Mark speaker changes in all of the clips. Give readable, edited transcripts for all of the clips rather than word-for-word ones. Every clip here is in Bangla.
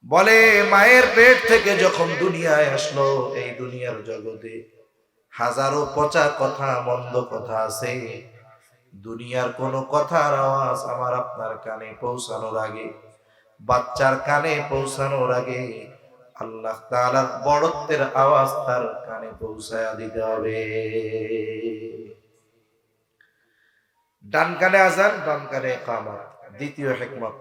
Speaker 1: বলে মায়ের পেট থেকে যখন দুনিয়ায় আসলো, এই দুনিয়ার জগতে হাজারো পচা কথা, মন্দ কথা আছে। দুনিয়ার কোনো কথার আওয়াজ আমার আপনার কানে পৌঁছানোর আগে, বাচ্চার কানে পৌঁছানোর আগে আল্লাহ তাআলার বড়ত্বের আওয়াজ তার কানে পৌঁছায়া দিতে হবে। ডান কানে আযান, বাম কানে ইকামত। দ্বিতীয় হিকমত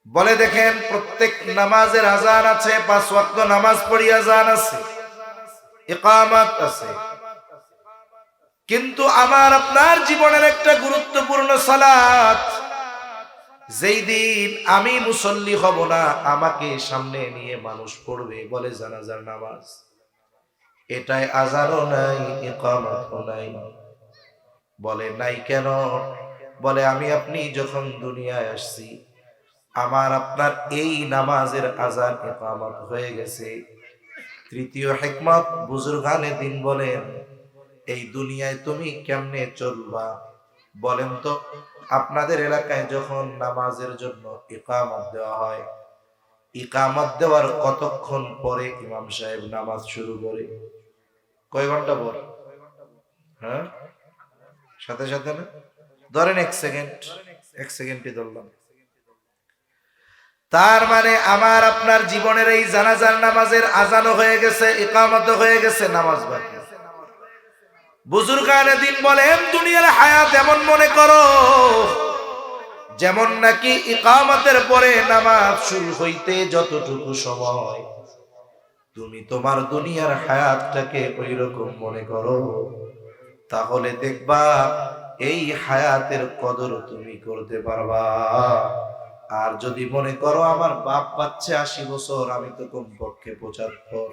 Speaker 1: বলে, দেখেন প্রত্যেক নামাজের আযান আছে, 5 ওয়াক্ত নামাজ পড়ি আযান আছে, ইকামত আছে, কিন্তু আমার আপনার জীবনের একটা গুরুত্বপূর্ণ সালাত, যেই দিন আমি মুসল্লি হব না, আমাকে সামনে নিয়ে মানুষ পড়বে, বলে জানাজার নামাজ। এটাই আযানও নাই, ইকামতও নাই। বলে নাই কেন? বলে আমি আপনি যখন দুনিয়ায় আসছি, আমার আপনার এই নামাজের আযান ইকামত হয়ে গেছে। তৃতীয় হিকমত, বুজুর্গানে দিন বলেন, এই দুনিয়ায় তুমি কেমনে চলবা বলেন তো? আপনাদের এলাকায় যখন নামাজের জন্য ইকামত দেওয়া হয়, ইকামত দেওয়ার কতক্ষণ পরে ইমাম সাহেব নামাজ শুরু করে? কয় ঘন্টা পর? হ্যাঁ, সাথে সাথে না? ধরেন 1 সেকেন্ড, 1 সেকেন্ডই ধরলাম। তার মানে আমার আপনার জীবনের এই জানাজার নামাজের আযানও হয়ে গেছে, ইকামতও হয়ে গেছে, নামাজ বাকি। বুজুর্গানে দিন বলেন, দুনিয়ার হায়াত এমন মনে করো যেমন নাকি ইকামতের পরে নামাজ শুরু হইতে যতটুকু সময়, তুমি তোমার দুনিয়ার হায়াতটাকে ওই রকম মনে করো, তাহলে দেখবা এই হায়াতের কদর তুমি করতে পারবা। আর যদি মনে করো আমার বাপ পাচ্ছে 80 বছর, আমি তো কমপক্ষে 75,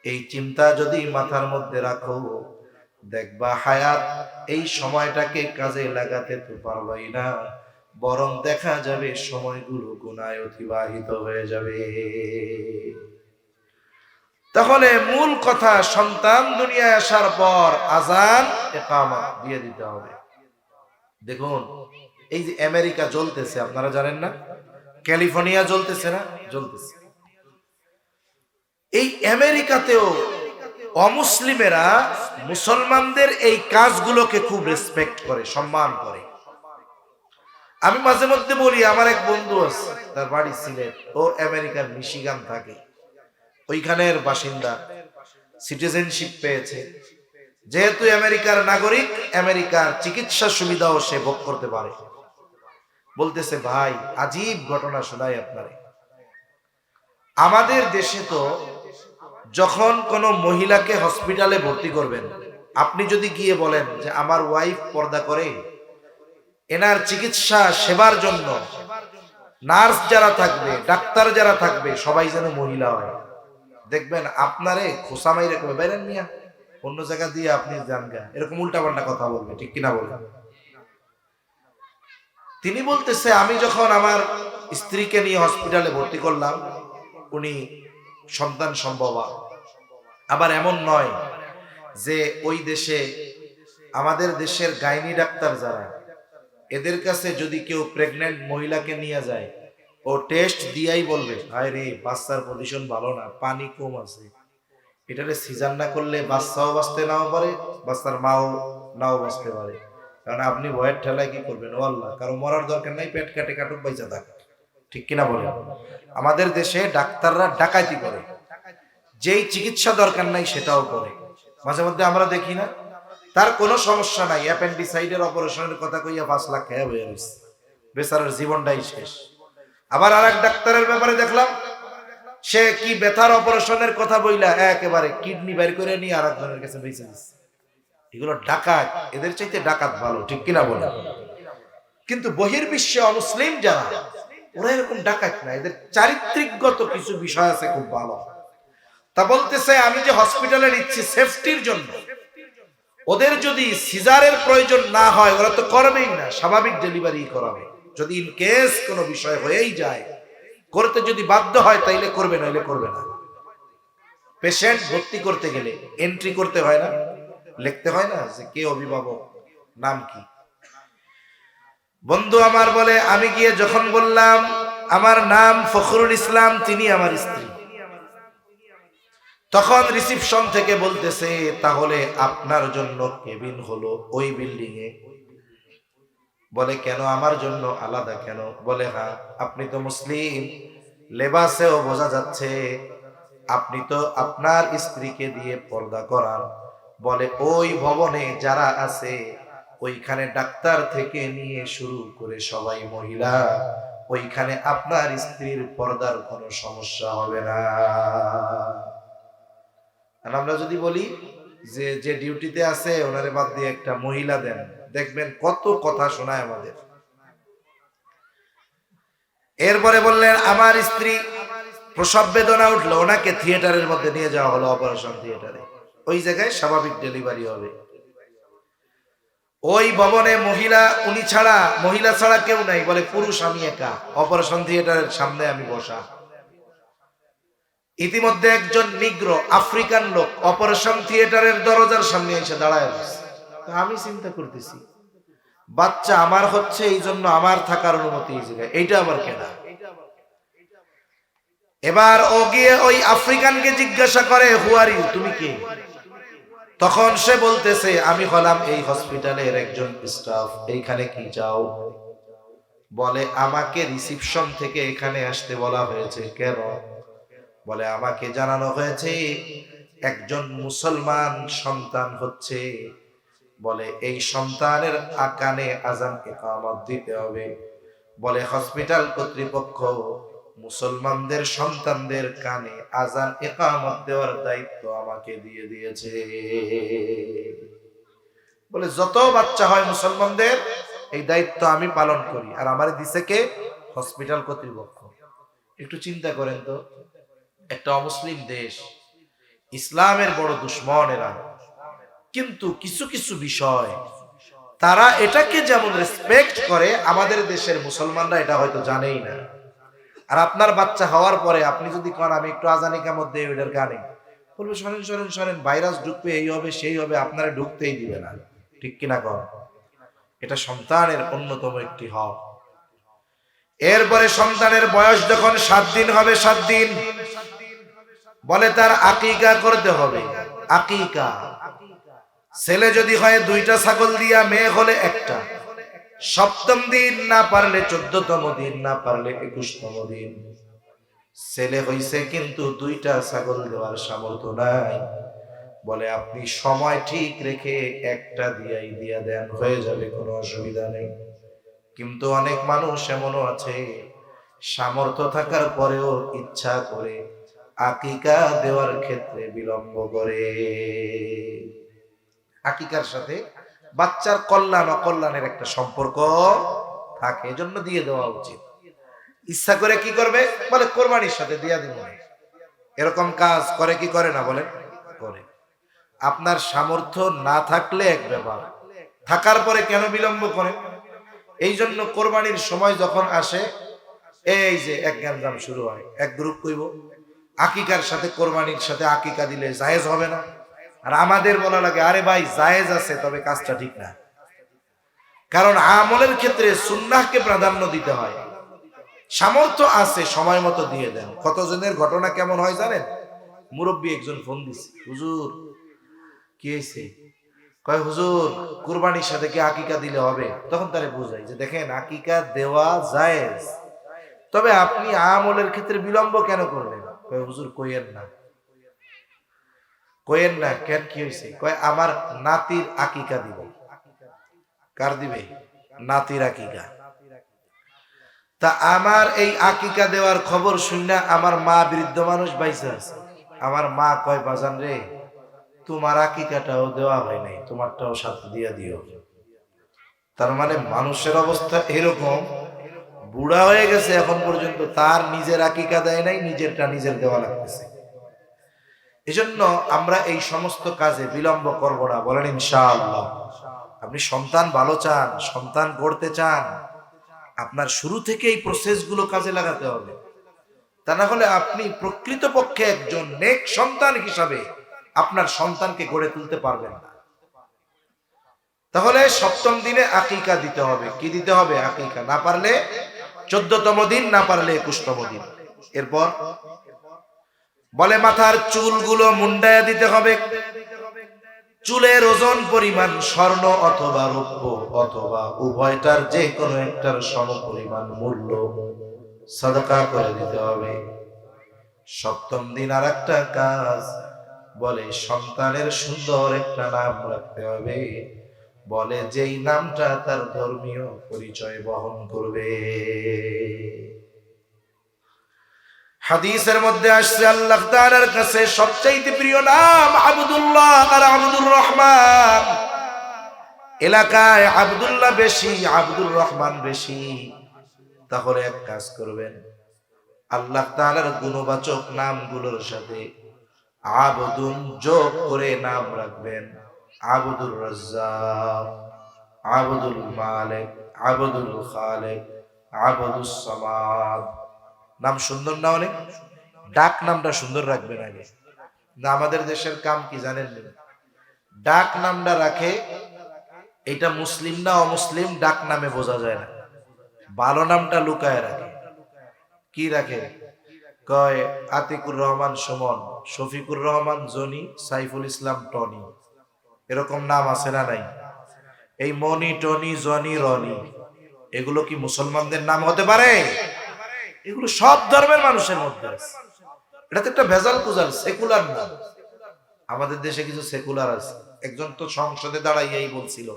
Speaker 1: এই চিন্তা যদি মাথার মধ্যে রাখো, দেখবা হায়াত এই সময়টাকে কাজে লাগাতে তো পারবাই না, বরং দেখা যাবে সময়গুলো গুনায় অতিবাহিত হয়ে যাবে। তাহলে মূল কথা, সন্তান দুনিয়ায় আসার পর আযান ইকামত দিয়ে দিতে হবে। দেখুন, এই যে আমেরিকা জ্বলতেছে, আপনারা জানেন না? ক্যালিফোর্নিয়া জ্বলতেছে না? জ্বলতেছে। এই আমেরিকাতেও অমুসলিমেরা মুসলমানদের এই কাজগুলোকে খুব রেসপেক্ট করে, সম্মান করে। আমি মাঝে মধ্যে বলি, আমার এক বন্ধু আছে, তার বাড়ি সিলেট, ও আমেরিকার মিশিগান থাকে, ওইখানের বাসিন্দা, সিটিজেনশিপ পেয়েছে। যেহেতু আমেরিকার নাগরিক, আমেরিকার চিকিৎসা সুবিধাও সে ভোগ করতে পারে। বলতেছে, ভাই আজীব ঘটনা শোনাই আপনারে। আমাদের দেশে তো যখন কোনো মহিলাকে হসপিটালে ভর্তি করবেন, আপনি যদি গিয়ে বলেন যে আমার ওয়াইফ পর্দা করে, এনার চিকিৎসা সেবার জন্য নার্স যারা থাকবে, ডাক্তার যারা থাকবে, সবাই যেন মহিলা হয়, দেখবেন আপনারে খোসামাই রেখে বেরেন মিয়া, অন্য জায়গা দিয়ে আপনি যান গা, এরকম উল্টাপাল্টা কথা বলবে, ঠিক কিনা বলেন? তিনি বলতেছে, আমি যখন আমার স্ত্রীকে নিয়ে হসপিটালে ভর্তি করলাম, উনি সন্তান সম্ভবা। আবার এমন নয় যে ওই দেশে, আমাদের দেশের গাইনি ডাক্তার যারা, এদের কাছে যদি কেউ প্রেগন্যান্ট মহিলাকে নিয়ে যায়, ও টেস্ট দিয়াই বলবে, হায় রে বাচ্চার পজিশন ভালো না, পানি কম আছে, এটারে সিজার না করলে বাচ্চাও বাঁচতে নাও পারে, বাচ্চার মাও নাও বাঁচতে পারে। কারণ আপনি ভয়ের ঠেলায় কি করবেন? ও আল্লাহ, কারো মরার দরকার নাই, পেট কাটে কাটুক, বাইচা থাক, ঠিক কিনা বলেন? আমাদের দেশে ডাক্তাররা ডাকাতি করে, যেই চিকিৎসা দরকার নাই সেটাও করে। মাঝে মধ্যে আমরা দেখি না, তার কোনো সমস্যা নাই, অ্যাপেন্ডিসাইডের অপারেশনের কথা কইয়া 5 লাখ খেয়ে হয়ে গেছে, বেচারার জীবনটাই শেষ। আবার আর এক ডাক্তারের ব্যাপারে দেখলাম, সে কি ব্যথার অপারেশনের কথা বইলা একেবারে কিডনি বের করে নিয়ে আর একজনের কাছে বেঁচে দিচ্ছে। এগুলো ডাকাত, এদের চাইতে ডাকাত ভালো, ঠিক কিনা বলে? কিন্তু বহির্বিশ্বে অমুসলিম যারা, ওরা এরকম ডাকাত না, এদের চারিত্রিকগত কিছু বিষয় আছে খুব ভালো। তা বলতেছে, আমি যে হসপিটালে নিচ্ছি সেফটির জন্য, ওদের যদি সিজারের প্রয়োজন না হয়, ওরা তো করবেই না, স্বাভাবিক ডেলিভারি করাবে। যদি ইন কেস কোনো বিষয় হয়েই যায়, করতে যদি বাধ্য হয় তাইলে করবে, নইলে করবে না। পেশেন্ট ভর্তি করতে গেলে এন্ট্রি করতে হয় না, লিখতে হয় না যে কে অভিভাবক, নাম কি। বন্ধু আমার বলে, আমি গিয়ে যখন বললাম আমার নাম ফখরুল ইসলাম, তিনি আমার স্ত্রী। তখন রিসিপশন থেকে বলতেছে, তাহলে আপনার জন্য কেবিন হলো ওই বিল্ডিং এ। বলে কেন, আমার জন্য আলাদা কেন? বলে হ্যাঁ, আপনি তো মুসলিম, লেবাসেও বোঝা যাচ্ছে, আপনি তো আপনার স্ত্রীকে দিয়ে পর্দা করান। বলে ওই ভবনে যারা আছে ওইখানে ডাক্তার থেকে নিয়ে শুরু করে সবাই মহিলা, ওইখানে আপনার স্ত্রীর পর্দার কোনো সমস্যা হবে না। আর আমরা যদি বলি যে যে ডিউটিতে আছে ওনারে বাদ দিয়ে একটা মহিলা দেন, দেখবেন কত কথা শোনায় আমাদের। এরপরে বললেন আমার স্ত্রী প্রসব বেদনা উঠলো, ওনাকে থিয়েটারের মধ্যে নিয়ে যাওয়া হলো, অপারেশন থিয়েটারে। ওই জায়গায় স্বাভাবিক ডেলিভারি হবে। ওই ভবনে মহিলা, উনি ছাড়া, মহিলা ছাড়া কেউ নাই। বলে পুরুষ আমি একা, অপারেশন থিয়েটারের সামনে আমি বসা। ইতিমধ্যে একজন নিগ্রো আফ্রিকান লোক অপারেশন থিয়েটারের দরজার সামনে এসে দাঁড়ায় গেছে। আমি চিন্তা করতেছি, বাচ্চা আমার হচ্ছে, এই জন্য আমার থাকার অনুমতি এই জায়গায়, এইটা আবার কেনা। এবার ও গিয়ে ওই আফ্রিকানকে জিজ্ঞাসা করে, হু আর ইউ, তুমি কে? তখন সে বলতেছে, আমি হলাম এই হসপিটালের একজন স্টাফ, এইখানে কি চাও? বলে আমাকে রিসিপশন থেকে এখানে আসতে বলা হয়েছে। কেন? বলে আমাকে জানানো হয়েছে একজন মুসলমান সন্তান হচ্ছে, বলে এই সন্তানের কানে আযান ইকামত দিতে হবে। বলে হসপিটাল কর্তৃপক্ষ মুসলমানদের সন্তানদের কানে আযান ইকামত দেওয়ার দায়িত্ব আমাকে দিয়ে দিয়েছে। বলে যত বাচ্চা হয় মুসলমানদের এই দায়িত্ব আমি পালন করি, আর আমারে দিছে কে? হসপিটাল কর্তৃপক্ষ। একটু চিন্তা করেন তো, একটা অমুসলিম দেশ, ইসলামের বড় দুশমন এরা, কিন্তু কিছু কিছু বিষয় তারা এটাকে যেমন রেসপেক্ট করে, আমাদের দেশের মুসলমানরা এটা হয়তো জানেই না। আর আপনার বাচ্চা হওয়ার পরে আপনি যদি কোন আমি একটু আযান ইকামত দেই ওইটার গানে, বলবে সরেন সরেন সরেন, ভাইরাস ঢুকবে, এই হবে সেই হবে, আপনারা ঢুকতেই দিবে না। ঠিক কিনা কর? এটা সন্তানের অন্যতম একটি হক। এরপরে সন্তানের বয়স যখন 7 দিন হবে, 7 দিন বলে তার আকিকা করতে হবে। আকিকা, ছেলে যদি হয় 2টা ছাগল দিয়া, মেয়ে হলে 1টা। 7ম দিন, না পারলে 14তম দিন, না পারলে 21তম দিন। ছেলে হইছে কিন্তু 2টা ছাগল দেওয়ার সামর্থ্য নাই, বলে আপনি সময় ঠিক রেখে 1টা দিয়াই দিয়া দেন, হয়ে যাবে, কোনো অসুবিধা নেই। কিন্তু অনেক মানুষ এমনও আছে, সামর্থ্য থাকার পরেও ইচ্ছা করে আকিকা দেওয়ার ক্ষেত্রে বিলম্ব করে। আকিকার সাথে বাচ্চার কল্যাণ অকল্যাণের একটা সম্পর্ক থাকে, এজন্য দিয়ে দেওয়া উচিত। ইচ্ছা করে কি করবে? বলে কোরবানির সাথে দিয়া দিব। এরকম কাজ করে কি করে না? বলে করে। আপনার সামর্থ্য না থাকলে এক ব্যাপার, থাকার পরে কেন বিলম্ব করে? এই জন্য কোরবানির সময় যখন আসে, এই যে এক গ্যাঞ্জাম শুরু হয়, এক গ্রুপ কইব আকিকার সাথে কোরবানির সাথে আকিকা দিলে জায়েজ হবে না। আর আমাদের বলা লাগে, আরে ভাই জায়েজ আছে, তবে কাজটা ঠিক না। কারণ আমলের ক্ষেত্রে সুন্নাহকে প্রাধান্য দিতে হয়। সামর্থ্য আছে, সময় মতো দিয়ে দেন। কতজনের ঘটনা কেমন হয় জানেন? মুরব্বী একজন ফোন দিছে, হুজুর কি হয়েছে? কয় হুজুর কুরবানির সাথে কি আকিকা দিলে হবে? তখন তারে বুঝাই যে দেখেন আকিকা দেওয়া জায়েজ, তবে আপনি আমলের ক্ষেত্রে বিলম্ব কেন করলেন? কয় হুজুর কইেন না। কইেন না কেন, কি হয়েছে? কয় আমার নাতির আকিকা দিব। কার দিবে? নাতির আকিকা। তা আমার এই আকিকা দেওয়ার খবর শুনে আমার মা বৃদ্ধ মানুষ বাইসা আছে। আমার মা কয় বাজান রে, তোমার আকিকাটাও দেওয়া হয় নাই, তোমারটাও সাথে দিয়া দিও। তার মানে মানুষের অবস্থা এরকম, বুড়া হয়ে গেছে এখন পর্যন্ত তার নিজের আকিকা দেয় নাই, নিজেরটা নিজের দেওয়া লাগতেছে। এজন্য আমরা এই সমস্ত কাজে বিলম্ব করব না, বলেন ইনশাআল্লাহ। আপনি সন্তান ভালো চান, সন্তান গড়তে চান, আপনার শুরু থেকে এই প্রসেসগুলো কাজে লাগাতে হবে। তা না হলে আপনি প্রকৃতপক্ষে একজন নেক সন্তান হিসাবে আপনার সন্তানকে গড়ে তুলতে পারবেন না। তাহলে 7ম দিনে আকিকা দিতে হবে। কি দিতে হবে? আকিকা। না পারলে 14তম দিন, না পারলে 21তম দিন। এরপর বলে মাথার চুলগুলো মুন্ডায়া দিতে হবে। চুলের ওজন পরিমাণ স্বর্ণ অথবা রৌপ্য অথবা উভয়টার যে কোনো একটার সমপরিমাণ মূল্য সাদাকা করে দিতে হবে। 7ম দিন আর একটা কাজ, বলে সন্তানের সুন্দর একটা নাম রাখতে হবে, বলে যেই নামটা তার ধর্মীয় পরিচয় বহন করবে। হাদিসের মধ্যে আসছে আল্লাহ তাআলার কাছে সবচাইতে প্রিয় নাম আব্দুল্লাহ আর আব্দুর রহমান। এলাকায় আব্দুল্লাহ বেশি, আব্দুর রহমান বেশি। তাহলে এক কাজ করবেন, আল্লাহ তাআলার গুণবাচক নামগুলোর সাথে আবদুন যোগ করে নাম রাখবেন। আব্দুর রাজ্জাক, আব্দুল মালিক, আব্দুল খালিক, আব্দুস সামাদ। নাম সুন্দর না অনেক? ডাক নামটা সুন্দর রাখবেন আগে। না আমাদের দেশের কাম কি জানেন? ডাক নামটা রাখে, এটা মুসলিম না অমুসলিম ডাক নামে বোঝা যায় না। ভালো নামটা লুকায় রাখে। কি রাখে? কয় আতিকুর রহমান সুমন, শফিকুর রহমান জনি, সাইফুল ইসলাম টনি। এরকম নাম আছে না নাই? এই মনি, টনি, জনি, রনি, এগুলো কি মুসলমানদের নাম হতে পারে? এগুলো সব ধর্মের মানুষের মধ্যে আছে। এটা তো একটা ভেজাল কুজাল, সেকুলার নাম। আমাদের দেশে কিছু সেকুলার আছে। একজন তো সংসদে দাঁড়াইয়াই বলছিল,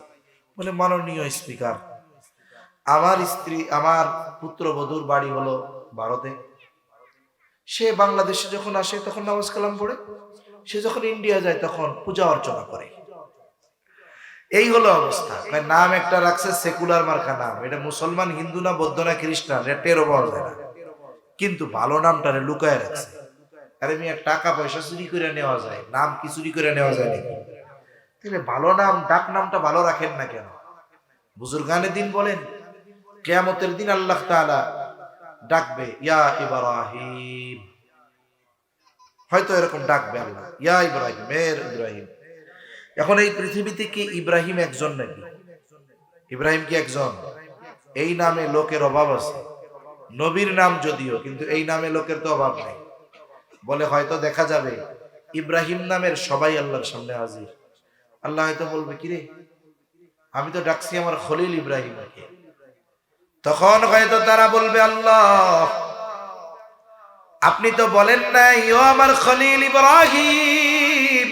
Speaker 1: বলে মাননীয় স্পিকার, আমার স্ত্রী, আমার পুত্রবধূর বাড়ি হলো ভারতে, সে বাংলাদেশে যখন আসে তখন নামাজ কালাম পড়ে, সে যখন ইন্ডিয়া যায় তখন পূজা অর্চনা করে। এই হলো অবস্থা। নাম একটা রাখছে সেকুলার মার্কা নাম। এটা মুসলমান, হিন্দু না, বৌদ্ধ না, খ্রিস্টান, এটা টেরও পাওয়া যায় না। কিন্তু ভালো নামটারে লুকায় রাখছে। আরে মিয়া, টাকা পয়সা চুরি করে নেওয়া যায়, নাম কি চুরি করে নেওয়া যায় নাকি? তাহলে ভালো নাম, ডাক নামটা ভালো রাখেন না কেন? বুজুর্গানে দিন বলেন, কিয়ামতের দিন আল্লাহ তাআলা ডাকবে ইয়া ইব্রাহিম, হয়তো এরকম ডাকবে আল্লাহ, ইয়া ইব্রাহিম, মের ইব্রাহিম। এখন এই পৃথিবীতে কি ইব্রাহিম একজন নাকি? ইব্রাহিম কি একজন? এই নামে লোকের অভাব আছে। নবীর নাম যদিও, কিন্তু এই নামে লোকের তো অভাব নেই। বলে হয়তো দেখা যাবে ইব্রাহিম নামের সবাই আল্লাহর সামনে হাজির। আল্লাহ হয়তো বলবে, কিরে আমি তো ডাকছি আমার খলিল ইব্রাহিমকে। তখন হয়তো তারা বলবে, আল্লাহ আপনি তো বলেন নাই ও আমার খলিল ইব্রাহিম,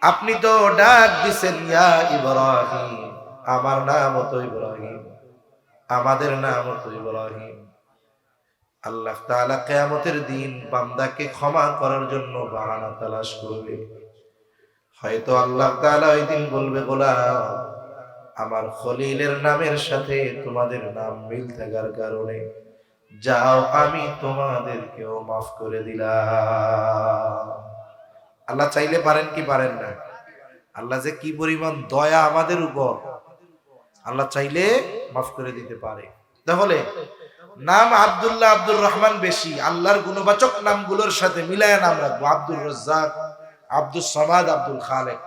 Speaker 1: আপনি তো ডাক দিছেন ইয়া ইব্রাহিম, আমার নাম তো ইব্রাহিম, আমাদের নাম তো ইব্রাহিম। আল্লাহ তাআলা কিয়ামতের দিন বান্দাকে ক্ষমা করার জন্য বাহানা তালাশ করবে। হয়তো আল্লাহ তাআলা ওই দিন বলবে, গোলাম আমার খলিলের নামের সাথে তোমাদের নাম মিল থাকার কারণে যাও, আমি তোমাদেরকেও মাফ করে দিলাম। আল্লাহ চাইলে পারেন কি পারেন না? আল্লাহ যে কি পরিমাণ দয়া আমাদের উপর, আল্লাহ চাইলে মাফ করে দিতে পারে। তাহলে নাম আব্দুল্লাহ, আব্দুর রহমান বেশি, আল্লাহর গুণবাচক নামগুলোর সাথে মিলায় নাম রাখবো। আব্দুর রাজ্জাক, আব্দুস সামাদ, আব্দুল খালেক।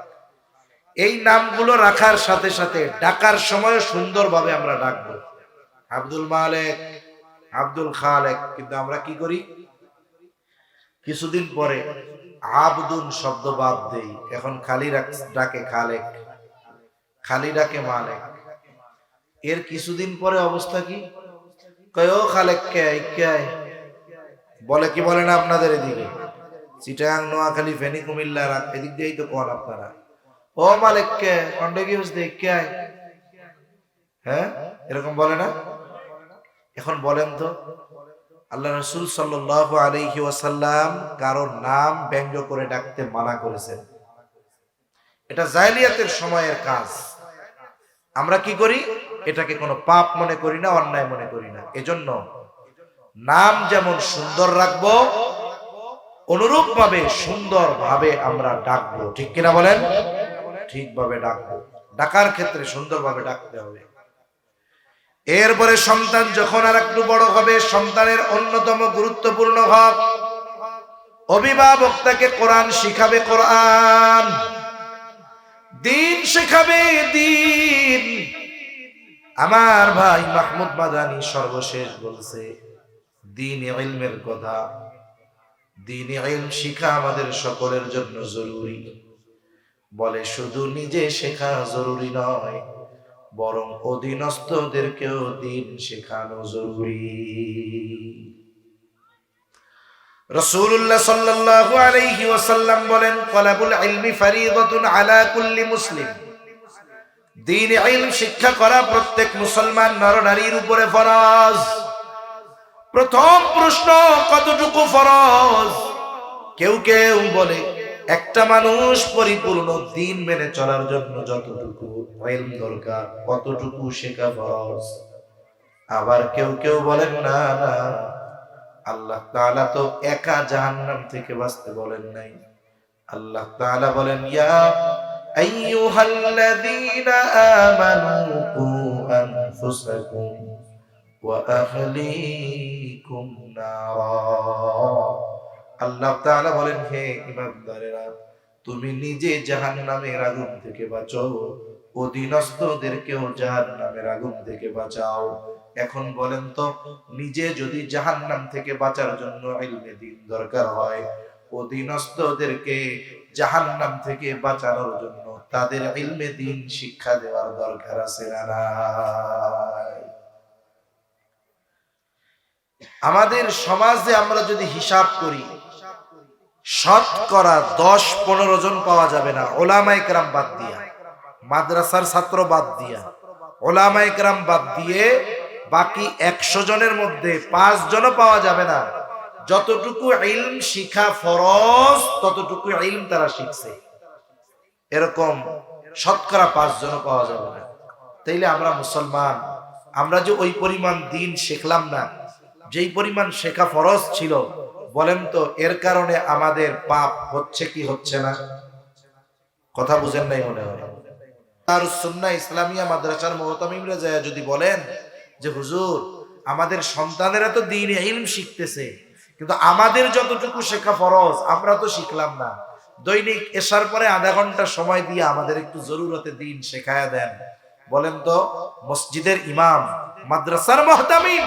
Speaker 1: এই নামগুলো রাখার সাথে সাথে ডাকার সময় সুন্দরভাবে আমরা ডাকবো। আব্দুল মালিক, আব্দুল খালেক। কিন্তু আমরা কি করি, কিছুদিন পরে আবদুন শব্দ বাদ দেই, এখন খালি ডাকে খালেক, খালি ডাকে মালিক। এর কিছুদিন পরে অবস্থা কি, কয় ও খালেক কে, বলে কি বলে না আপনাদের এদিকে? চিটাগাং, নোয়াখালী, ফেনী, কুমিল্লা, এদিক দিয়েই তো কোন আপনারা, ও মালিক কে, কন্ডে কি বুঝতে কে, হ্যাঁ এরকম বলে না? এখন বলেন তো, আল্লাহ রাসূল সাল্লাল্লাহু আলাইহি ওয়াসাল্লাম কারোর নাম ব্যঙ্গ করে ডাকতে মানা করেছেন। এটা জাহেলিয়াতের সময়ের কাজ। আমরা কি করি, এটাকে কোনো পাপ মনে করি না, অন্যায় মনে করি না। এজন্য নাম যেমন সুন্দর রাখবো, অনুরূপ ভাবে সুন্দর ভাবে আমরা ডাকবো। ঠিক কিনা বলেন? ঠিকভাবে ডাকবো। ডাকার ক্ষেত্রে সুন্দরভাবে ডাকতে হবে। এরপরে সন্তান যখন আর একটু বড় হবে, সন্তানের অন্যতম গুরুত্বপূর্ণ হক, অভিভাবক তাকে কোরআন শিখাবে, কোরআন, দিন শেখাবে, দিন। আমার ভাই মাহমুদ মাদানী সর্বশেষ বলছে দ্বীন ইলমের কথা। দ্বীন ইলম শিখা আমাদের সকলের জন্য জরুরি। বলে শুধু নিজে শেখা জরুরি নয়, বরং অধীনস্থদেরকেও দ্বীন শেখানো জরুরি। রাসূলুল্লাহ সাল্লাল্লাহু আলাইহি ওয়াসাল্লাম বলেন, তালাবুল ইলমি ফারিদাতুন আলা কুল্লি মুসলিম। দ্বীন ইলম শিক্ষা করা প্রত্যেক মুসলমান নরনারীর উপরে ফরজ। প্রথম প্রশ্ন, কতটুকু ফরজ? কেউ কেউ বলে একটা মানুষ পরিপূর্ণ দ্বীন মেনে চলার জন্য যতটুকু ইলম দরকার কতটুকু শেখা ফরজ। আবার কেউ কেউ বলেন না না, আল্লাহ তাআলা তো একা জাহান্নাম থেকে বাঁচতে বলেন নাই। আল্লাহ তাআলা বলেন, ইয়া আইয়ুহাল্লাযীনা আমানু কু আনফুসাকুম ওয়া আহলিকুম নারা। আল্লাহ তাআলা বলেন, হে ঈমানদারেরা, তুমি নিজে জাহান্নামের আগুন থেকে বাঁচো, অধীনস্থদেরকেও জাহান্নামের আগুন থেকে বাঁচাও। এখন বলেন তো, নিজে যদি জাহান্নাম থেকে বাঁচার জন্য ইলমে দ্বীন দরকার হয়, অধীনস্থদেরকে জাহান্নাম থেকে বাঁচানোর জন্য তাদের ইলমে দ্বীন শিক্ষা দেওয়ার দরকার আছে না নাই? আমাদের সমাজে আমরা যদি হিসাব করি, শতকরা 10-15 জন পাওয়া যাবে না, ওলামায়ে কেরাম বাদ দিয়া, মাদ্রাসার ছাত্র বাদ দিয়া, ওলামায়ে কেরাম বাদ দিয়ে বাকি 100 জনের মধ্যে 5 জনও পাওয়া যাবে না যতটুকু ইলম শিখা ফরজ ততটুকু ইলম তারা শিখছে। এরকম শতকরা 5 জনও পাওয়া যাবে না। তাইলে আমরা মুসলমান, আমরা যে ওই পরিমাণ দ্বীন শিখলাম না, যেই পরিমাণ শেখা ফরজ ছিল, বলেন তো এর কারণে আমাদের পাপ হচ্ছে কি হচ্ছে না? কথা বুঝেন নাই মনে হয়। আর সুন্নাহ ইসলামিয়া মাদ্রাসার মুহতামিমরা যায় যদি বলেন যে হুজুর, আমাদের সন্তানেরা তো দ্বীন ইলম শিখতেছে, কিন্তু আমাদের যতটুকু শেখা ফরজ আমরা তো শিখলাম না। দৈনিক এশার পরে আধা ঘন্টা সময় দিয়ে আমাদের একটু জরুরতে দ্বীন শেখায়া দেন। বলেন তো মসজিদের ইমাম, মাদ্রাসার মুহতামিম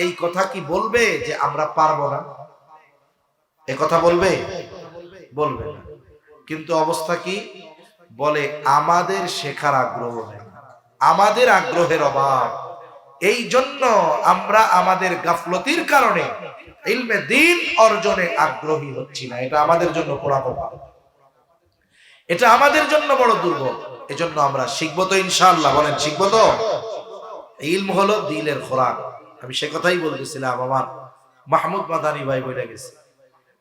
Speaker 1: এই কথা কি বলবে যে আমরা পারবো না? এ কথা বলবে? বলবে না। কিন্তু অবস্থা কি? বলে আমাদের শেখার আগ্রহ নেই, আমাদের আগ্রহের অভাব। এই জন্য আমরা আমাদের গাফলতির কারণে ইলমে দ্বীন অর্জনে আগ্রহী হচ্ছি না। এটা আমাদের জন্য পোড়া কথা, এটা আমাদের জন্য বড় দুর্ভোগ। এজন্য আমরা শিখবো তো ইনশাআল্লাহ। বলেন শিখবো তো? ইলম হলো দিলের খোরাক। আমি সে কথাই বলতেছিলাম, আমার মাহমুদ মাদানী ভাই বলে গেছে,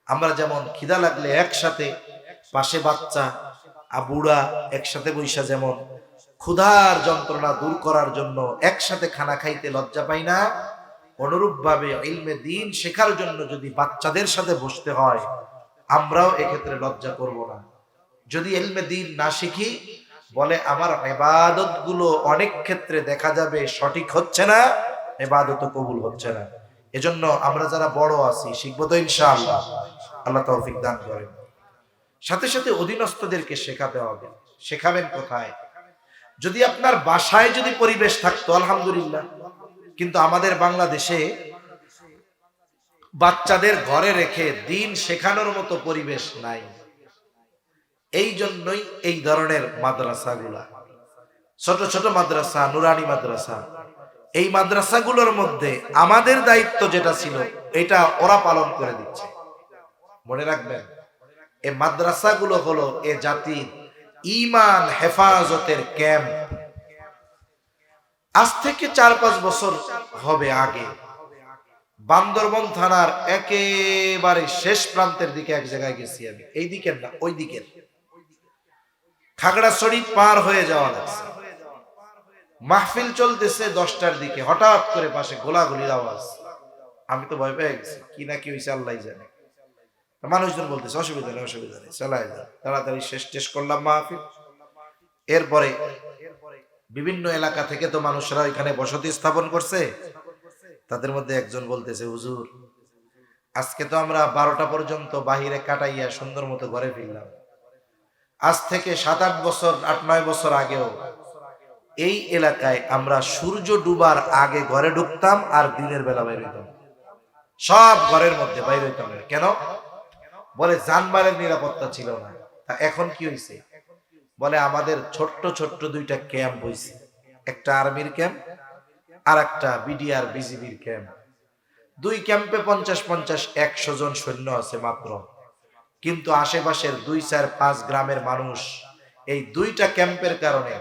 Speaker 1: আমরা যেমন খিদা লাগলে একসাথে, পাশে বাচ্চা বুড়া একসাথে বৈশা যেমন ক্ষুধার যন্ত্রণা দূর করার জন্য একসাথে খানা খাইতে লজ্জা পাই না, অনুরূপ ভাবে ইলমে দ্বীন শেখার জন্য যদি বাচ্চাদের সাথে বসতে হয়, আমরাও এক্ষেত্রে লজ্জা করব না। যদি ইলমে দ্বীন না শিখি, বলে আমার ইবাদত গুলো অনেক ক্ষেত্রে দেখা যাবে সঠিক হচ্ছে না, ইবাদত কবুল হচ্ছে না। এজন্য আমরা যারা বড় আছি শিখবো তো ইনশাআল্লাহ। আল্লাহ তৌফিক দান করেন। সাথে সাথে অধীনস্থদেরকে শেখাতে হবে। শেখাবেন কোথায়? যদি আপনার বাসায় যদি পরিবেশ থাকতো আলহামদুলিল্লাহ, কিন্তু আমাদের বাংলাদেশে বাচ্চাদের ঘরে রেখে দ্বীন শেখানোর মতো পরিবেশ নাই। এই জন্যই এই ধরনের মাদ্রাসাগুলা, ছোট ছোট মাদ্রাসা, নুরানি মাদ্রাসা, এই মাদ্রাসাগুলোর মধ্যে আমাদের দায়িত্ব যেটা ছিল এটা ওরা পালন করে দিচ্ছে। মনে রাখবেন, এই মাদ্রাসাগুলো হলো এ জাতির ঈমান হেফাজতের ক্যাম্প। আজ থেকে 4-5 বছর হবে আগে বান্দরবন থানার একেবারে শেষ প্রান্তের দিকে এক জায়গায় গেছি আমি, এই দিকের না ওই দিকের, খাগড়াছড়ি পার হয়ে যাওয়া লাগছে। মাহফিল চলতেছে 10টার দিকে, হঠাৎ করে পাশে গোলাগুলির আওয়াজ। আমি তো ভয় পেয়ে গেছি, কি না কি হয়েছে আল্লাহ জানে। মানুষজন বলতেছে অসুবিধা নেই, অসুবিধা নেই, চালায় যান। তাড়াতাড়ি শেষ করলাম মাহফিল। এরপরে বিভিন্ন এলাকা থেকে তো মানুষরা এখানে বসতি স্থাপন করছে। তাদের মধ্যে একজন বলতেছে, হুজুর আজকে তো আমরা 12টা পর্যন্ত বাহিরে কাটাইয়া সুন্দর মতো ঘরে ফিরলাম। আজ থেকে 7-8 বছর 8-9 বছর আগেও এই এলাকায় আমরা সূর্য ডুবার আগে ঘরে ঢুকতাম আর দিনের বেলা বাইরে হইতাম, সব ঘরের মধ্যে বাইরে হইতাম না। কেন? বলে জানমালের নিরাপত্তা ছিল না। তা এখন কি হয়েছে? বলে আমাদের ছোট্ট ছোট্ট দুইটা ক্যাম্প হয়েছে, একটা আর্মির ক্যাম্প আর একটা বিডিআর বিজিবির ক্যাম্প। দুই ক্যাম্পে 50-50-100 জন সৈন্য আছে মাত্র, কিন্তু আশেপাশের 2-4-5 গ্রামের মানুষ এই দুইটা ক্যাম্পের কারণে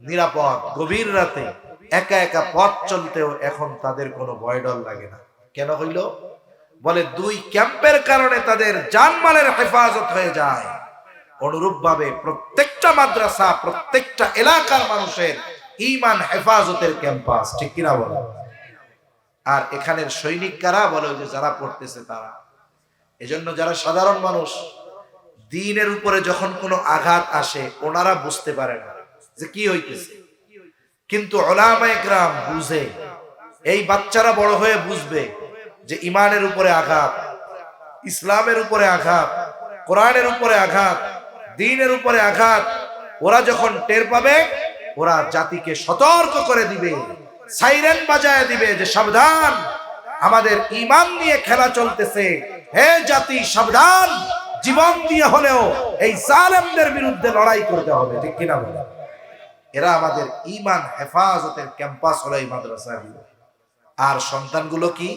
Speaker 1: নিরাপদ। গভীর রাতে একা একা পথ চলতেও এখন তাদের কোনো ভয় ডর লাগে না। কেন হইল? বলে দুই ক্যাম্পের কারণে তাদের জানমালের হেফাজত হয়ে যায়। অনুরূপ ভাবে প্রত্যেকটা মাদ্রাসা, প্রত্যেকটা এলাকার মানুষের ঈমান হেফাজতের ক্যাম্পাস, ঠিক কিনা বলে? আর এখানের সৈনিক কারা? বলে ওই যে যারা পড়তেছে তারা। এজন্য যারা সাধারণ মানুষ, দ্বীনের উপরে যখন কোনো আঘাত আসে ওনারা বুঝতে পারে না যে কি হইতেছে, কিন্তু উলামায়ে কেরাম বুঝে। এই বাচ্চারা বড় হয়ে বুঝবে যে ইমানের উপরে আঘাত, ইসলামের উপরে আঘাত, কোরআনের উপরে আঘাত, দ্বীনের উপরে আঘাত। ওরা যখন টের পাবে, ওরা জাতিকে সতর্ক করে দিবে, সাইরেন বাজায় দিবে যে সাবধান, আমাদের ঈমান নিয়ে খেলা চলতেছে, হে জাতি সাবধান, জীবন দিয়ে হলেও এই জালেমদের বিরুদ্ধে লড়াই করতে হবে, ঠিক কিনা বলে? এরা আমাদের ঈমান হেফাজতের ক্যাম্পাস হলো এই মাদ্রাসাগুলো। আর সন্তানগুলো কি?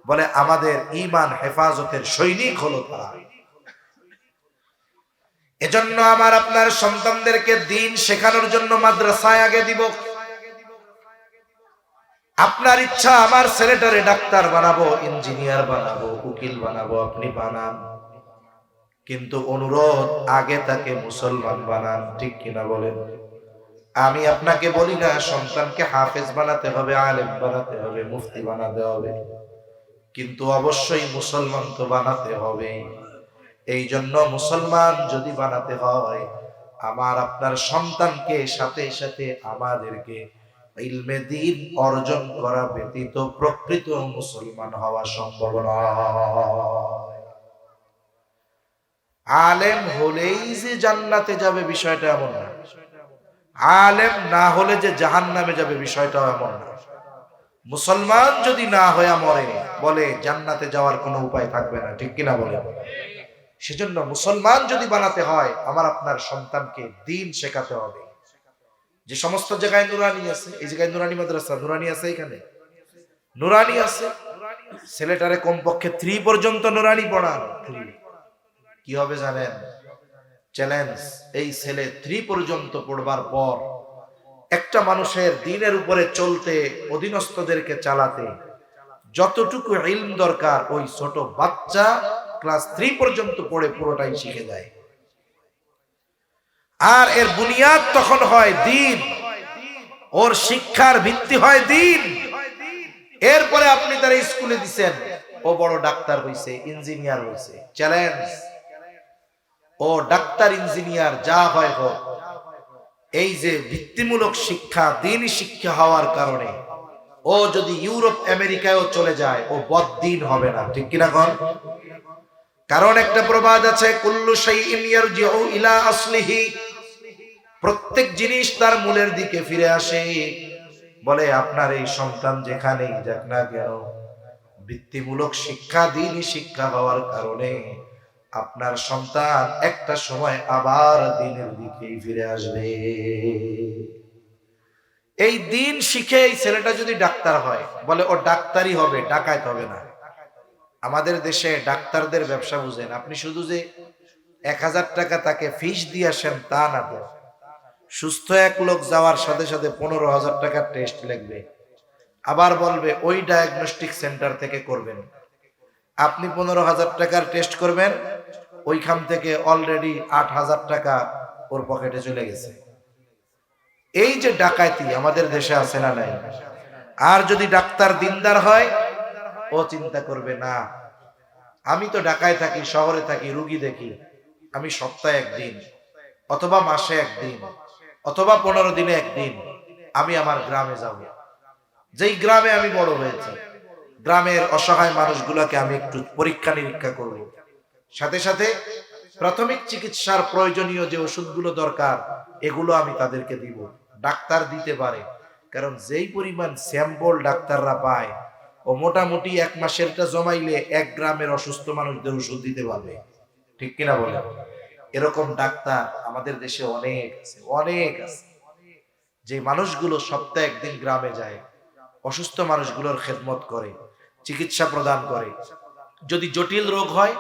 Speaker 1: বলে আমাদের ঈমান হেফাজতের সৈনিক হলো তারা। এজন্য আমার আপনার সন্তানদেরকে দ্বীন শেখানোর জন্য মাদ্রাসায় আগে দিব। আপনার ইচ্ছা আমার ছেলেটারে ডাক্তার বানাবো, ইঞ্জিনিয়ার বানাবো, উকিল বানাবো, আপনি বানান, কিন্তু অনুরোধ আগে তাকে মুসলমান বানান, ঠিক কিনা বলেন? আমি আপনাকে বলি না সন্তানকে হাফেজ বানাতে হবে, আলেম বানাতে হবে, মুফতি বানাতে হবে, কিন্তু অবশ্যই মুসলমান তো বানাতে হবে। এই জন্য মুসলমান যদি বানাতে হয়, আমার আপনার সন্তানকে সাথে সাথে আমাদেরকে ইলমে দ্বীন অর্জন করা ব্যতীত প্রকৃত মুসলমান হওয়া সম্ভব নয়। আলেম হলেই যে জান্নাতে যাবে বিষয়টা এমন না, আলেম না হলে যে জাহান্নামে যাবে বিষয়টা এমন না। মুসলমান যদি না হয়ে মরে, বলে জান্নাতে যাওয়ার কোনো উপায় থাকবে না, ঠিক কিনা বলে? সেজন্য মুসলমান যদি বানাতে হয়, আমার আপনার সন্তানকে দ্বীন শেখাতে হবে। যে সমস্ত জায়গায় নুরানি আছে, এই জায়গায় নুরানি মাদ্রাসা, নুরানি আছে, এখানে নুরানি আছে, ছেলেটারে কমপক্ষে 3 পর্যন্ত নুরানি পড়ান। কি হবে জানেন? চ্যালেঞ্জ, এই ছেলে 3 পর্যন্ত পড়বার পর একটা মানুষের দ্বীনের উপরে চলতে, অধীনস্থদেরকে চালাতে যতটুকু ইলম দরকার, ওই ছোট বাচ্চা ক্লাস 3 পর্যন্ত পড়ে পুরোটাই শিখে যায়। আর এর বুনিয়াদ তখন হয় দ্বীন, ওর শিক্ষার ভিত্তি হয় দ্বীন। এরপরে আপনি তার স্কুলে দিছেন, ও বড় ডাক্তার হইছে, ইঞ্জিনিয়ার হইছে, চ্যালেঞ্জ, ও ডাক্তার ইঞ্জিনিয়ার যা হয় হোক, এই যে ভিত্তিমূলক শিক্ষা, দ্বীনি শিক্ষা হওয়ার কারণে ও যদি ইউরোপ আমেরিকায়ও চলে যায়, ও বদ্দীন হবে না, ঠিক কিনা কোন? কারণ একটা প্রবাদ আছে, কুল্লু শাইইন ইয়ারজিউ ইলা আসলিহি, প্রত্যেক জিনিস তার মূলের দিকে ফিরে আসে। বলে আপনার এই সন্তান যেখানেই যাক না কেন, ভিত্তিমূলক শিক্ষা, দ্বীনি শিক্ষা হওয়ার কারণে আপনার সন্তান একটা সময় আবার দ্বীনের দিকেই ফিরে আসবে। এই দ্বীন শিখে এই ছেলেটা যদি ডাক্তার হয়, বলে ও ডাক্তারই হবে, ডাকাত হবে না। আমাদের দেশে ডাক্তারদের ব্যবসা বুঝেন, আপনি শুধু যে 1000 টাকা তাকে ফিস দিয়ে আসেন তা না, তো সুস্থ এক লোক যাওয়ার সাথে সাথে 15,000 টাকার টেস্ট লাগবে, আবার বলবে ওই ডায়াগনস্টিক সেন্টার থেকে করবেন। আপনি 15,000 টাকার টেস্ট করবেন, ওইখান থেকে অলরেডি 8,000 টাকা ওর পকেটে চলে গেছে। এই যে ডাকাতি আমাদের দেশে আছে না নাই? আর যদি ডাক্তার দিনদার হয়, ও চিন্তা করবে না, আমি তো ঢাকায় থাকি, শহরে থাকি, রুগী দেখি, আমি সপ্তাহে একদিন অথবা মাসে একদিন অথবা 15 দিনে একদিন আমি আমার গ্রামে যাব, যেই গ্রামে আমি বড় হয়েছি, গ্রামের অসহায় মানুষগুলোকে আমি একটু পরীক্ষা নিরীক্ষা করব, সাথে সাথে প্রাথমিক চিকিৎসার প্রয়োজনীয় যে ওষুধগুলো দরকার এগুলো আমি তাদেরকে দিব। ডাক্তার দিতে পারে, কারণ যেই পরিমাণ স্যাম্পল ডাক্তাররা পায় ও মোটামুটি 1 মাসেরটা জমাইলে 1 গ্রামের অসুস্থ মানুষদের ওষুধ দিতে পারবে, ঠিক কিনা বলে? এরকম ডাক্তার আমাদের দেশে অনেক আছে, অনেক আছে, যে মানুষগুলো সপ্তাহে একদিন গ্রামে যায়, অসুস্থ মানুষগুলোর খেদমত করে, চিকিৎসা প্রদান করে। যদি জটিল রোগ হয়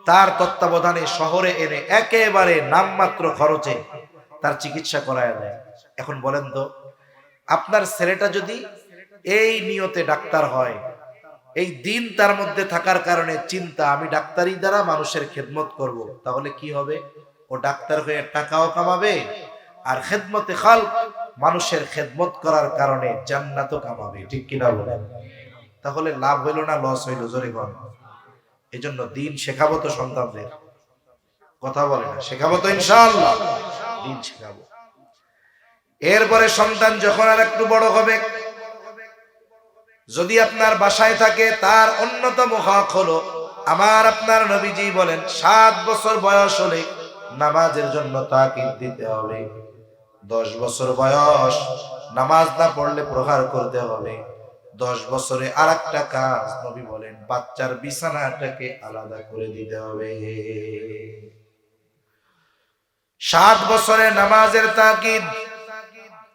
Speaker 1: তার তত্ত্বাবধানে শহরে এনে একেবারে নামমাত্র খরচে তার চিকিৎসা করায় দেয়। এখন বলেন তো, আপনার ছেলেটা যদি এই নিয়তে ডাক্তার হয়, এই দিন তার মধ্যে থাকার কারণে চিন্তা আমি ডাক্তারি দ্বারা মানুষের খেদমত করব, তাহলে কি হবে? ও ডাক্তার হয়ে টাকাও কামাবে, আর খেদমতে খালক মানুষের খেদমত করার কারণে জান্নাতও কামাবে, ঠিক কিনা বলেন? তাহলে লাভ হইল না লস হইল? জোরে বলেন। এই জন্য দিন শেখাবো তো সন্তানদের, কথা বলে না, শেখাবো তো ইনশাআল্লাহ, দিন শেখাবো। এরপরে সন্তান যখন আর একটু বড় হবে, যদি আপনার বাসায় থাকে, তার অন্যতম হক হলো, আমার আপনার নবীজি বলেন 7 বছর বয়স হলে নামাজের জন্য তাকিদ দিতে হবে। 10 বছর বয়স নামাজ না পড়লে প্রহার করতে হবে। 10 বছরে আরেকটা কাজ, নবী বলেন বাচ্চার বিছানাটাকে আলাদা করে দিতে হবে। 7 বছরে নামাজের তাকিদ।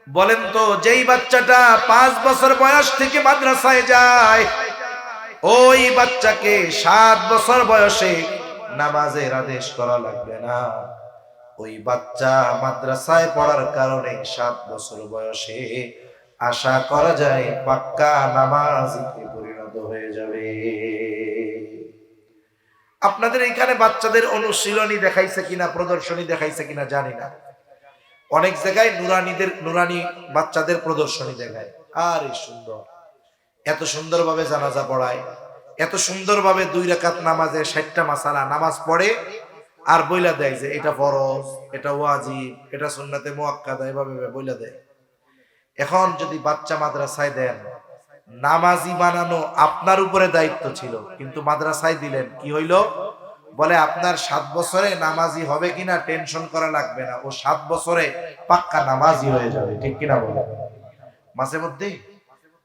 Speaker 1: বলেন তো, যেই বাচ্চাটা 5 বছর বয়স থেকে মাদ্রাসায় যায়, ওই বাচ্চাকে 7 বছর বয়সে নামাজের আদেশ করা লাগবে না। ওই বাচ্চা মাদ্রাসায় পড়ার কারণে 7 বছর বয়সে আশা করা যায় পাক্কা নামাজিতে পরিণত হয়ে যাবে। আপনাদের এখানে বাচ্চাদের অনুশীলনী দেখাইছে কিনা, প্রদর্শনী দেখাইছে কিনা জানি না। অনেক জায়গায় নুরানি বাচ্চাদের প্রদর্শনী দেখায়। আরে সুন্দর, এত সুন্দরভাবে জানাজা পড়ায়, এত সুন্দরভাবে 2 রাকাত নামাজে 60টা মাসালা নামাজ পড়ে, আর বইলা দেয় যে এটা ফরজ, এটা ওয়াজিব, এটা সুন্নাতে মুআক্কাদা, এভাবে বইলা দেয়। এখন যদি বাচ্চা মাদ্রাসায় দেন, নামাজি বানানো আপনার উপরে দায়িত্ব ছিল, কিন্তু মাদ্রাসায় দিলেন, কি হইল? বলে আপনার 7 বছরে নামাজি হবে কিনা টেনশন করা লাগবে না, ও 7 বছরে পাক্কা নামাজি হয়ে যাবে, ঠিক কিনা বলে? মাঝে মধ্যে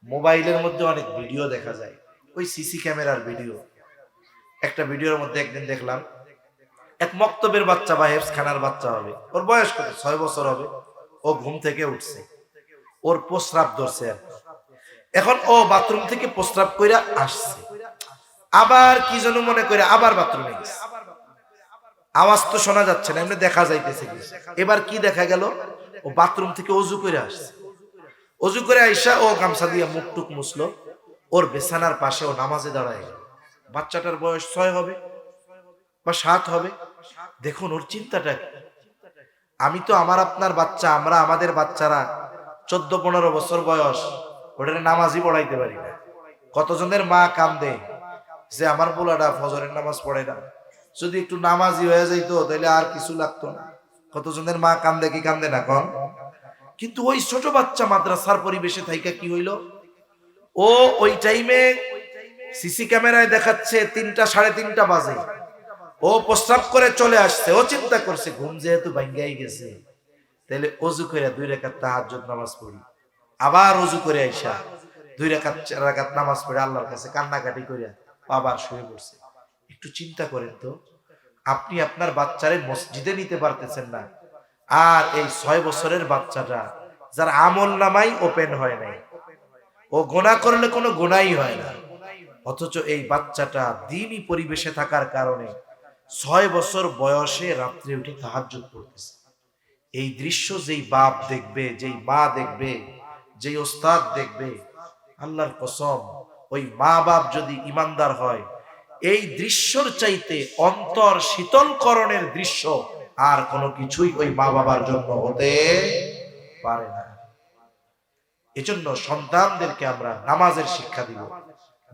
Speaker 1: মোবাইলের মধ্যে অনেক ভিডিও দেখা যায়, ওই সিসি ক্যামেরার ভিডিও। একটা ভিডিওর মধ্যে একদিন দেখলাম, এক মক্তবের বাচ্চা বা হেফজখানার বাচ্চা হবে, ওর বয়স কত, 6 বছর হবে। ও ঘুম থেকে উঠছে, ওর প্রস্রাব ধরছে। এখন ও বাথরুম থেকে প্রস্রাব কইরা আসছে, আবার কি যেন মনে করে আবার বাথরুমে গেছে। আওয়াজ তো শোনা যাচ্ছে না, এমনি দেখা যাইতেছে। এবার কি দেখা গেল? ও বাথরুম থেকে অজু করে আসছে। অজু করে আইসা ও গামছা দিয়ে মুখ টুক মুছলো, ওর বিছানার পাশে ও নামাজে দাঁড়ায় গেল। বাচ্চাটার বয়স 6 হবে বা 7 হবে। দেখুন ওর চিন্তাটা কি। আমি তো আমার আপনার বাচ্চা, আমরা আমাদের বাচ্চারা 14-15 বছর বয়স, ওটারে নামাজই পড়াইতে পারি না। কতজনের মা কান্দে যে আমার পোলাটা ফজরের নামাজ পড়ে না, যদি একটু নামাজি হয়ে যাইতো তাহলে আর কিছু লাগতো না। কতজনের মা কান্দে কি কান্দে না কোন? কিন্তু ওই ছোট বাচ্চা মাদ্রাসার পরিবেশে থাইকা কি হইল, ও ওই টাইমে সিসি ক্যামেরায় দেখাচ্ছে 3টা 3:30 বাজে, ও প্রস্রাব করে চলে আসছে। ও চিন্তা করছে ঘুম যেহেতু ভাঙ্গাই গেছে, তাহলে অজু করে 2 রাকাত তাহাজ্জুদ নামাজ পড়ি। আবার অজু করে আইসা 2 রাকাত 4 রাকাত নামাজ পড়ে আল্লাহর কাছে কান্নাকাটি করে আবার শুয়ে পড়ছে। একটু চিন্তা করেন তো, আপনি আপনার বাচ্চারে মসজিদে নিতে পারতেছেন না, আর এই 6 বছরের বাচ্চাটা যার আমল নামাই ওপেন হয় নাই, ও গুনাহ করলে কোনো গুনাহই হয় না, অথচ এই বাচ্চাটা দ্বীনি পরিবেশে থাকার কারণে 6 বছর বয়সে রাত্রে উঠে তাহাজ্জুদ পড়তেছে। এই দৃশ্য যেই বাপ দেখবে, যেই মা দেখবে, যেই ওস্তাদ দেখবে, আল্লাহর কসম ওই মা বাপ যদি ইমানদার হয়, এই দৃশ্যর চাইতে অন্তর শীতলকরণের দৃশ্য আর কোনো কিছুই ওই মা বাবার জন্য হতে পারে না। এজন্য সন্তানদেরকে আমরা নামাজের শিক্ষা দিব।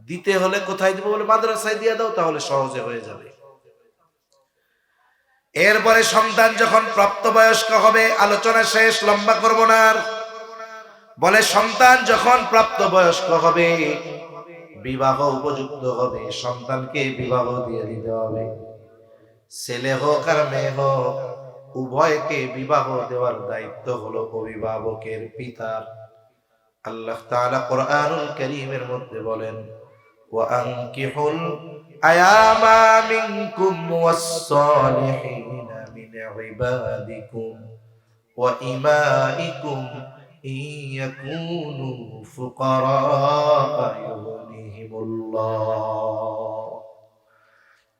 Speaker 1: দিতে হলে কোথায় দিব? বলে মাদ্রাসায় দিয়ে দাও, তাহলে সহজে হয়ে যাবে। এরপরে সন্তান যখন প্রাপ্তবয়স্ক হবে, আলোচনা শেষ, লম্বা করব না আর। বলে সন্তান যখন প্রাপ্তবয়স্ক হবে, বিবাহ উপযুক্ত হবে, সন্তানকে বিবাহ দিয়ে দিতে হবে। ছেলে হোক আর মেয়ে হোক, উভয়কে বিবাহ দেওয়ার দায়িত্ব হলো অভিভাবকের পিতার। আল্লাহ তাআলা কোরআনুল কারীমের মধ্যে বলেন, ওয়া আনকিহুল আয়ামা মিনকুম ওয়াস-সালিহিনা মিন ইবাদিকুম ওয়া ইমাইকুম ইয়াকুনু ফুকারা ইউগনিহিমুল্লাহ।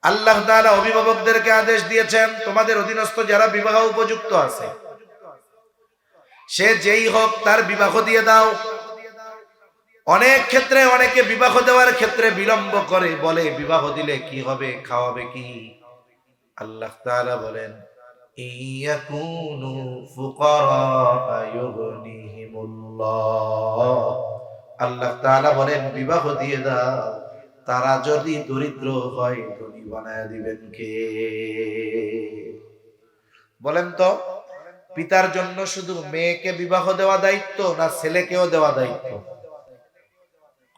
Speaker 1: আল্লাহ তাআলা অভিভাবকদেরকে আদেশ দিয়েছেন, তোমাদের অধীনস্থ যারা বিবাহ উপযুক্ত আছে, সে যেই হোক তার বিবাহ দিয়ে দাও। অনেক ক্ষেত্রে অনেকে বিবাহ দেওয়ার ক্ষেত্রে বিলম্ব করে, বলে বিবাহ দিলে কি হবে, খাওয়াবে কি? আল্লাহ তাআলা বলেন, ইয়াকুনু ফুকারা ইউগনিহিমুল্লাহ। আল্লাহ তাআলা বলেন, বিবাহ দিয়ে দাও, তারা যদি দরিদ্র হয় ধনী বানায় দিবেন কে? বলেন তো, পিতার জন্য শুধু মেয়েকে বিবাহ দেওয়া দায়িত্ব, না ছেলেকেও দেওয়া দায়িত্ব?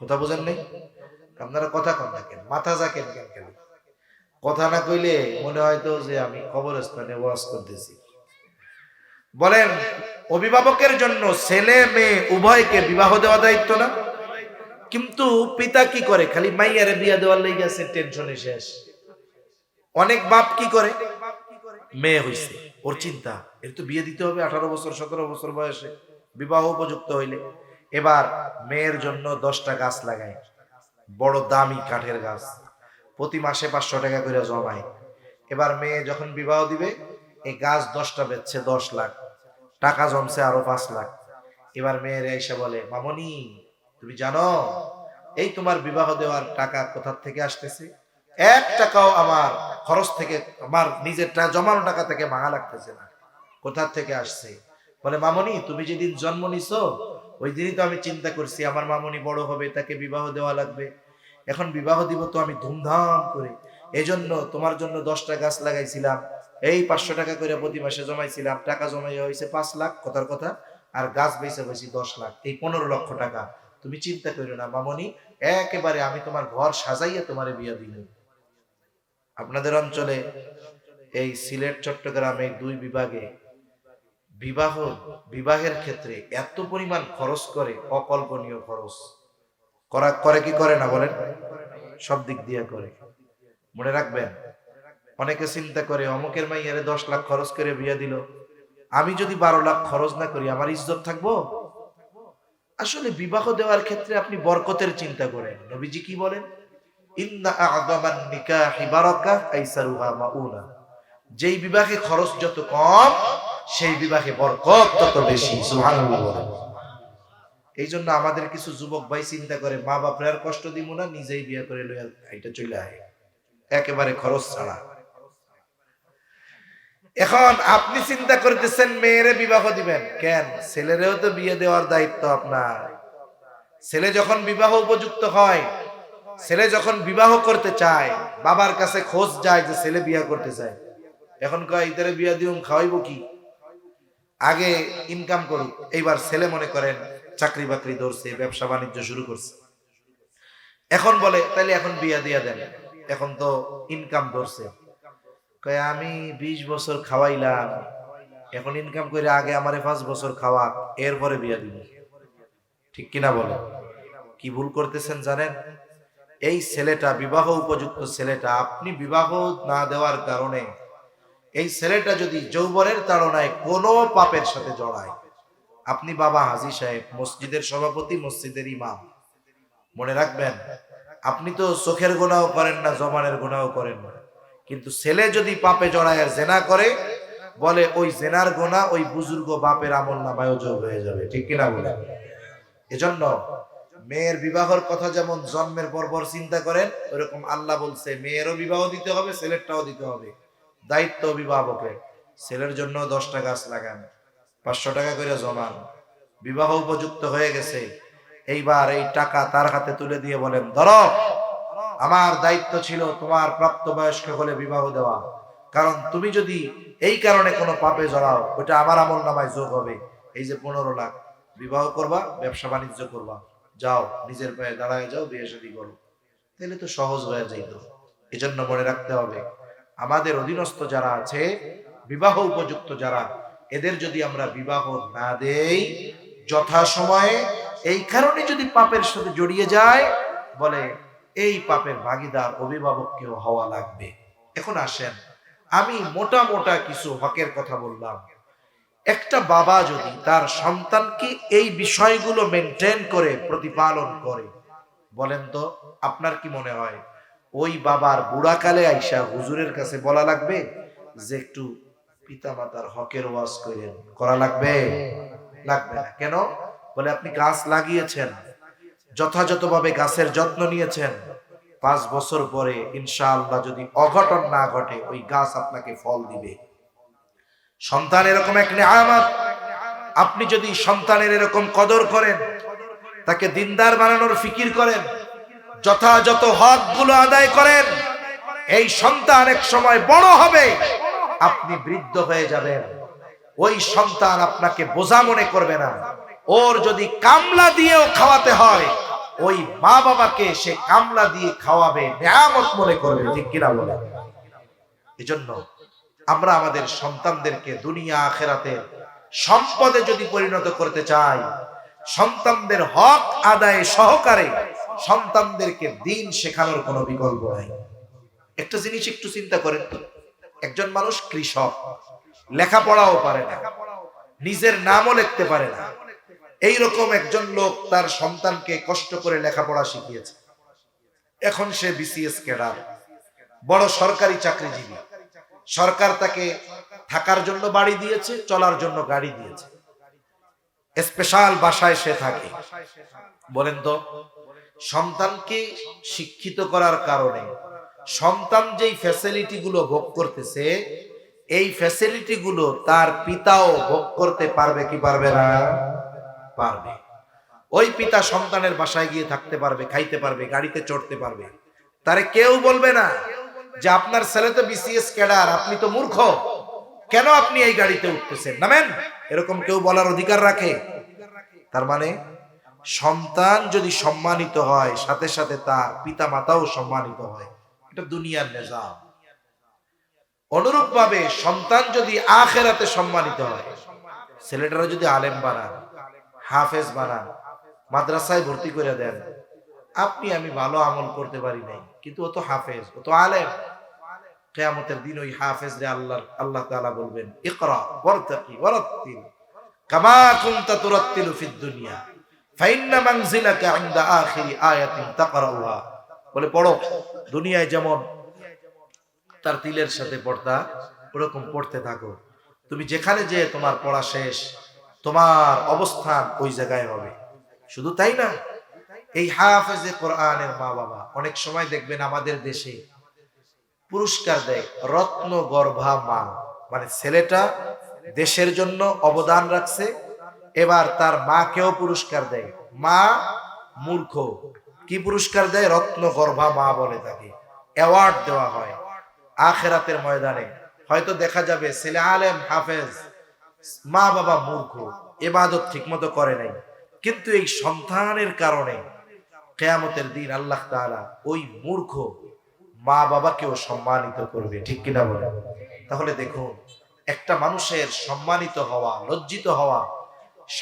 Speaker 1: কথা বুঝেন নাই? আপনারা কথা কন না কেন, মাথা জাকেন কেন? কথা না কইলে মনে হয় তো যে আমি কবরস্থানে ওয়াজ করতেছি। বলেন, অভিভাবকের জন্য ছেলে মেয়ে উভয়কে বিবাহ দেওয়া দায়িত্ব না? কিন্তু পিতা কি করে? খালি মাইয়ারে বিয়া দেওয়ার লেগে আছে, টেনশনে শেষ। অনেক বাপ কি করে, মেয়ে হইছে, ওর চিন্তা এর তো বিয়ে দিতে হবে 18 বছর 17 বছর বয়সে, বিবাহ উপযুক্ত হইলে। এবার মেয়ের জন্য 10টা গাছ লাগায়, বড় দামি কাঠের গাছ, প্রতি মাসে 500 টাকা করে জমায়। এবার মেয়ে যখন বিবাহ দিবে, এই গাছ 10টা বেচছে 10 লাখ টাকা, জমছে আরো 5 লাখ। এবার মেয়ের এসে বলে, মামনি তুমি জানো এই তোমার বিবাহ দেওয়ার টাকা কোথা থেকে আসতেছে? 1 টাকাও আমার খরচ থেকে, আমার নিজের জমানো টাকা থেকে ভাঙা লাগতেছে না। কোথা থেকে আসছে? বলে, মামনি তুমি যেদিন জন্ম নিছো ওই দিনই তো আমি চিন্তা করছি আমার মামনি বড় হবে, তাকে বিবাহ দেওয়া লাগবে। এখন বিবাহ দিব তো আমি ধুমধাম করে, এজন্য তোমার জন্য 10টা গাছ লাগাইছিলাম, এই 500 টাকা করে প্রতি মাসে জমাইছিলাম, টাকা জমাইয়া হয়েছে 5 লাখ, কথার কথা, আর গাছ বেচে বেশি 10 লাখ, এই 15 লক্ষ টাকা। তুমি চিন্তা করো না মামনি, একেবারে আমি তোমার ঘর সাজাইয়া তোমারে বিয়া দিল। আপনাদের অঞ্চলে এই সিলেট চট্টগ্রামে 2 বিভাগে বিবাহের ক্ষেত্রে এত পরিমাণ খরচ করে, অকল্পনীয় খরচ করে কি করে না বলেন? সব দিক দিয়ে করে। মনে রাখবেন, অনেকে চিন্তা করে অমুকের মাইয়ারে 10 লাখ খরচ করে বিয়া দিল, আমি যদি 12 লাখ খরচ না করি আমার ইজ্জত থাকবো? আসলে বিবাহ দেওয়ার ক্ষেত্রে আপনি বরকতের চিন্তা করেন। নবীজি কি বলেন? ইন্না আ'যামান নিকাহি বারাকাহ আইসারুহা মাউনা। যেই বিবাহে খরচ যত কম, সেই বিবাহে বরকত তত বেশি। সুবহানাল্লাহ বলেন। এই জন্য আমাদের কিছু যুবক ভাই চিন্তা করে, মা বাপরে আর কষ্ট দিব না, নিজেই বিয়ে করে লইয়া এটা চলে আয়, একেবারে খরচ ছাড়া। এখন আপনি চিন্তা করতেছেন মেয়েরে বিবাহ দিবেন, কেন? ছেলেরেও তো বিয়ে দেওয়ার দায়িত্ব আপনার। ছেলে যখন বিবাহ উপযুক্ত হয়, ছেলে যখন বিবাহ করতে চায়, বাবার কাছে খোঁজ যায় যে ছেলে বিয়ে করতে চায়। এখন কয় ইতারে বিয়া দিউম, খাওয়াইবো কি? আগে ইনকাম করুক। এইবার ছেলে মনে করেন চাকরি বাকরি ধরছে, ব্যবসা বাণিজ্য শুরু করছে, এখন বলে তাইলে এখন বিয়া দিয়া দেন, এখন তো ইনকাম ধরছে। কয় আমি 20 বছর খাওয়াইলাম, এখন ইনকাম করে আগে আমারে 5 বছর খাওয়া, এরপরে বিয়া দিব। ঠিক কিনা বলে? কি ভুল করতেছেন জানেন? এই ছেলেটা, বিবাহ উপযুক্ত ছেলেটা, আপনি বিবাহ না দেওয়ার কারণে এই ছেলেটা যদি যৌবনের তাড়নায় কোনো পাপের সাথে জড়ায়, আপনি বাবা হাজী সাহেব, মসজিদের সভাপতি, মসজিদের ইমাম, মনে রাখবেন আপনি তো চোখের গুনাহ করেন না, জবানের গুনাহ করেন না, কিন্তু ছেলে যদি পাপে জড়ায় আর জেনা করে, বলে ওই জেনার গুনাহ ওই বুজুর্গ বাপের আমলনামায় যোগ হয়ে যাবে। ঠিক কিনা বলেন? এজন্য মেয়ের বিবাহের কথা যেমন জন্মের পর চিন্তা করেন, ওরকম আল্লাহ বলছে মেয়েরও বিবাহ দিতে হবে, ছেলেরটাও দিতে হবে। দায়িত্ব অভিভাবকের। ছেলের জন্য 10টা গাছ লাগান, 500 টাকা করে জমান, বিবাহ উপযুক্ত হয়ে গেছে, এইবার এই টাকা তার হাতে তুলে দিয়ে বলেন, ধরো, আমার দায়িত্ব ছিল তোমার প্রাপ্তবয়স্ক হলে বিবাহ দেওয়া, কারণ তুমি যদি এই কারণে কোনো পাপে জড়াও, ওটা আমার আমলনামায় যোগ হবে। এই যে 15 লাখ, বিবাহ করবা, ব্যবসা বাণিজ্য করবা, যাও নিজের পায়ে দাঁড়ায় যাও, বিয়ে শাদী করো, তাহলে তো সহজ হয়ে যাইত। এজন্য মনে রাখতে হবে, আমাদের অধীনস্থ যারা আছে, বিবাহ উপযুক্ত যারা, এদের যদি আমরা বিবাহ না দেই যথাসময়ে, এই কারণে যদি পাপের সাথে জড়িয়ে যায়, বলে এই পাপের ভাগীদার অভিভাবককেও হওয়া লাগবে। এখন আসেন, আমি মোটা মোটা কিছু হকের কথা বললাম। একটা বাবা যদি তার সন্তানকে এই বিষয়গুলো মেনটেন করে প্রতিপালন করে, বলেন তো আপনার কি মনে হয় ওই বাবার বুড়াকালে আইসা হুজুরের কাছে বলা লাগবে যে একটু পিতামাতার হকের ওয়াজ করেন? করা লাগবে? লাগবে না। কেন? বলে আপনি গাছ লাগিয়েছেন, যথাযথভাবে গাছের যত্ন নিয়েছেন, 5 বছর পরে ইনশাআল্লাহ যদি অঘটন না ঘটে ওই গাছ আপনাকে ফল দিবে। সন্তান এরকম এক নেয়ামত। আপনি যদি সন্তানের এরকম কদর করেন, তাকে দিনদার বানানোর ফিকির করেন, যথাযথ হকগুলো আদায় করেন, এই সন্তান এক সময় বড় হবে, আপনি বৃদ্ধ হয়ে যাবেন, ওই সন্তান আপনাকে বোঝা মনে করবে না। ওর যদি কামলা দিয়েও খাওয়াতে হয়, ওই মা বাবাকে সে কামলা দিয়ে খাওয়াবে, নেয়ামত মনে করবে। ঠিক কিনা বলে? এজন্য আমরা আমাদের সন্তানদেরকে দুনিয়া আখিরাতের সম্পদে যদি পরিণত করতে চাই, সন্তানদের হক আদায় সহকারে সন্তানদেরকে দিন শেখানোর কোনো বিকল্প নাই। একটা জিনিস একটু চিন্তা করেন তো, একজন মানুষ কৃষক, লেখাপড়াও পারে না, নিজের নামও লিখতে পারে না, এইরকম একজন লোক তার সন্তানকে কষ্ট করে লেখাপড়া শিখিয়েছে। এখন সে বিসিএস ক্যাডার, বড় সরকারি চাকরিজীবী, সরকার তাকে থাকার জন্য বাড়ি দিয়েছে, চলার জন্য গাড়ি দিয়েছে, স্পেশাল বাসায় সে থাকে। বলেন তো, সন্তানকে শিক্ষিত করার কারণে সন্তান যেই ফ্যাসিলিটি গুলো ভোগ করতেছে, এই ফ্যাসিলিটি গুলো তার পিতাও ভোগ করতে পারবে কি পারবে না? পারবে। ওই পিতা সন্তানের বাসায় গিয়ে থাকতে পারবে, খাইতে পারবে, গাড়িতে চড়তে পারবে। তারে কেউ বলবে না যে আপনার ছেলে তো বিসিএস ক্যাডার, আপনি তো মূর্খ, কেন আপনি এই গাড়িতে উঠতেছেন, নামেন। এরকম কেউ বলার অধিকার রাখে? তার মানে সন্তান যদি সম্মানিত হয়, সাথে সাথে তার পিতা মাতাও সম্মানিত হয়। এটা দুনিয়ার নিজাম। অনুরূপ ভাবে সন্তান যদি আখিরাতে সম্মানিত হয়, ছেলেটারা যদি আলেম বানান, হাফেজ বানান, মাদ্রাসায় ভর্তি করে দেন, আপনি আমি ভালো আমল করতে পারি নাই, কিন্তু ও তো হাফেজ, ও তো আলেম, কিয়ামতের দিন ওই হাফেজ রে আল্লাহ তাআলা বলবেন, ইকরা ওয়ারতাকি ওয়ারাত্তিল কামা কুনতা তুরাত্তিলু ফিদ দুনিয়া ফাইন্না মানজিলাকা ইনদা আখিরি আয়াতিন তাকরাউহা। বলে পড়ো, দুনিয়ায় যেমন তার তিলের সাথে পড়তা, ওরকম পড়তে থাকো, তুমি যেখানে যে তোমার পড়া শেষ, তোমার অবস্থান ওই জায়গায় হবে। শুধু তাই না, এই হাফেজে কোরআনের মা বাবা অনেক সময় দেখবেন আমাদের দেশে পুরস্কার দেয় রত্ন গর্ভা মা, মানে ছেলেটা দেশের জন্য অবদান রাখছে, এবার তার মাকেও পুরস্কার দেয়। মা মূর্খ, কি পুরস্কার দেয়? রত্ন গর্ভা মা বলে তাকে, অ্যাওয়ার্ড দেওয়া হয়। আখিরাতের ময়দানে হয়তো দেখা যাবে ছেলে আলেম হাফেজ, মা বাবা মূর্খ, ইবাদত ঠিকমতো করে নাই, কিন্তু এই সন্তানের কারণে কিয়ামতের দিন আল্লাহ তাআলা ওই মূর্খ মা বাবাকেও সম্মানিত করবে। ঠিক কিনা বলেন? তাহলে দেখুন, একটা মানুষের সম্মানিত হওয়া, লজ্জিত হওয়া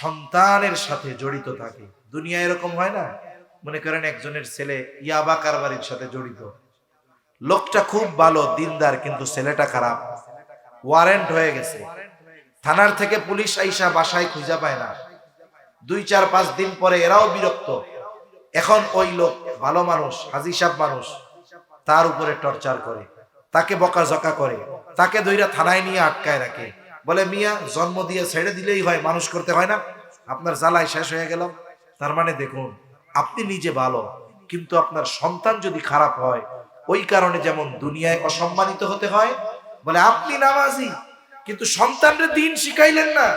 Speaker 1: সন্তানের সাথে জড়িত থাকে। দুনিয়া এরকম হয় না, মনে করেন একজনের ছেলে ইয়াবা কারবারির সাথে জড়িত, লোকটা খুব ভালো দিনদার, কিন্তু ছেলেটা খারাপ, ওয়ারেন্ট হয়ে গেছে, থানার থেকে পুলিশ আইসা বাসায় খুঁজে পায় না, 2-4-5 দিন পরে এরাও বিরক্ত। এখন ওই লোক ভালো মানুষ, হাজী সাহেব মানুষ, তার উপরে টর্চার করে, তাকে বকাঝকা করে, তাকে ধইরা থানায় নিয়ে আটকায় রাখে, বলে মিয়া জন্ম দিয়ে ছেড়ে দিলেই হয়, মানুষ করতে হয় না, আপনার জ্বালায় শেষ হয়ে গেল। তার মানে দেখুন, আপনি নিজে ভালো, কিন্তু আপনার সন্তান যদি খারাপ হয়, ওই কারণে যেমন দুনিয়ায় অসম্মানিত হতে হয়, বলে আপনি নামাজি কিন্তু সন্তানরে দিন শিখাইলেন না,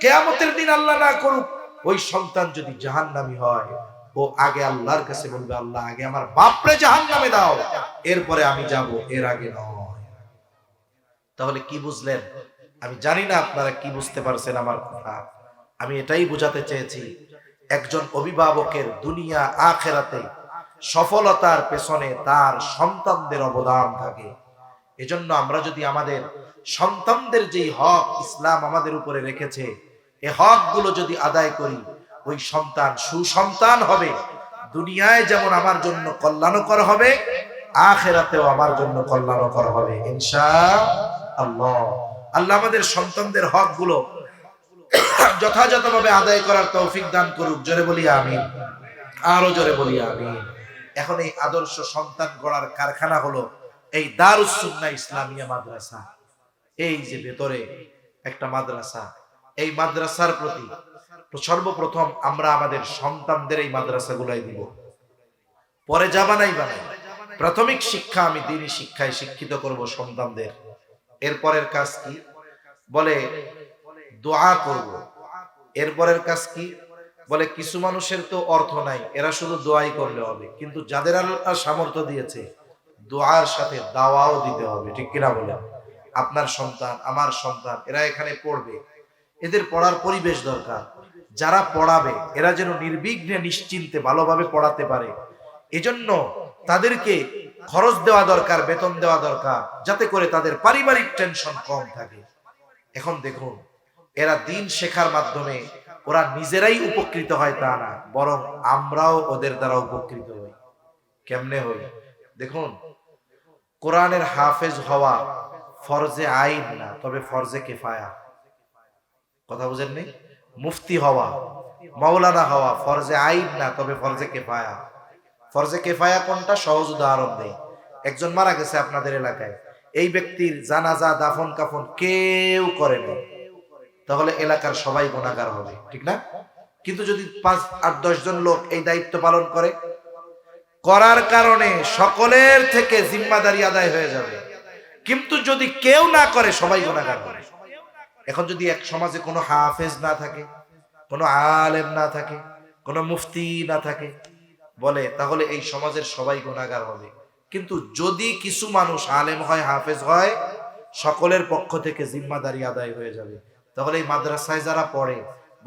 Speaker 1: কিয়ামতের দিন আল্লাহ না করুক ওই সন্তান যদি জাহান্নামী হয়, ও আগে আল্লাহর কাছে বলবে, আল্লাহ আগে আমার বাপরে জাহান্নামে দাও, এরপরে আমি যাব, এর আগে নয়। তাহলে কি বুঝলেন? আমি জানি না আপনারা কি বুঝতে পারছেন আমার কথা। আমি এটাই বোঝাতে চেয়েছি, একজন অভিভাবকের দুনিয়া আখিরাতে সফলতার পেছনে তার সন্তানদের অবদান থাকে। এজন্য আমরা যদি আমাদের সন্তানদের যেই হক ইসলাম আমাদের উপরে রেখেছে, এই হকগুলো যদি আদায় করি, ওই সন্তান সুসন্তান হবে। দুনিয়ায় যেমন আমার জন্য কল্যাণকর হবে, আখিরাতেও আমার জন্য কল্যাণকর হবে ইনশাআল্লাহ। আল্লাহ আমাদের সন্তানদের হকগুলো যথাযথভাবে আদায় করার তৌফিক দান করুক। জোরে বলি আমিন, আরো জোরে বলি আমিন। এখন এই আদর্শ সন্তান গড়ার কারখানা হলো এই দারুস সুন্নাহ ইসলামিয়া মাদ্রাসা। এই যে ভেতরে একটা মাদ্রাসা, এই মাদ্রাসার প্রতি সর্বপ্রথম আমরা আমাদের সন্তানদের এই মাদ্রাসাগুলাই দিব। পরে জাবানাই বানাই প্রাথমিক শিক্ষা আমি দ্বীনি শিক্ষায় শিক্ষিত করব সন্তানদের। এরপরের কাজ কি? বলে দোয়া করব। এরপরের কাজ কি? বলে কিছু মানুষের তো অর্থ নাই, এরা শুধু দোয়াই করলে হবে, কিন্তু যাদের আল্লাহ সামর্থ্য দিয়েছে দোয়ার সাথে দাওয়াও দিতে হবে। ঠিক কিনা বলেন? আপনার সন্তান, আমার সন্তান, এরা এখানে পড়বে, এদের পড়ার পরিবেশ দরকার। যারা পড়াবে এরা যেন নির্বিঘ্নে নিশ্চিন্তে ভালোভাবে পড়াতে পারে, এজন্য তাদেরকে খরচ দেওয়া দরকার, বেতন দেওয়া দরকার, যাতে করে তাদের পারিবারিক টেনশন কম থাকে। এখন দেখুন, এরা দিন শেখার মাধ্যমে ওরা নিজেরাই উপকৃত হয় তা না, বরং আমরাও ওদের দ্বারা উপকৃত হই। কেমনে হই? দেখুন, কোরআনের হাফেজ হওয়া ফরজে আইন না, তবে ফরজে কেফায়া। কথা বুঝেননি? মুফতি হওয়া, মাওলানা হওয়া ফরজে আইন না, তবে ফরজে কেফায়া। ফরজে কেফায়া কোনটা? সহজ উদাহরণ দেই। একজন মারা গেছে আপনাদের এলাকায়, এই ব্যক্তির জানাজা দাফন কাফন কেউ করে না, তাহলে এলাকার সবাই গুনাহগার হবে, ঠিক না? কিন্তু যদি 5-8-10 জন লোক এই দায়িত্ব পালন করে, করার কারণে সকলের থেকে জিম্মাদারি আদায় হয়ে যাবে। কিন্তু যদি কেউ না করে, সবাই গুনাহগার হবে। এখন যদি এক সমাজে কোনো হাফেজ না থাকে, কোনো আলেম না থাকে, কোনো মুফতি না থাকে, বলে তাহলে এই সমাজের সবাই গুনাহগার হবে। কিন্তু যদি কিছু মানুষ আলেম হয়, হাফেজ হয়, সকলের পক্ষ থেকে জিম্মাদারি আদায় হয়ে যাবে। তাহলে এই মাদ্রাসায় যারা পড়ে,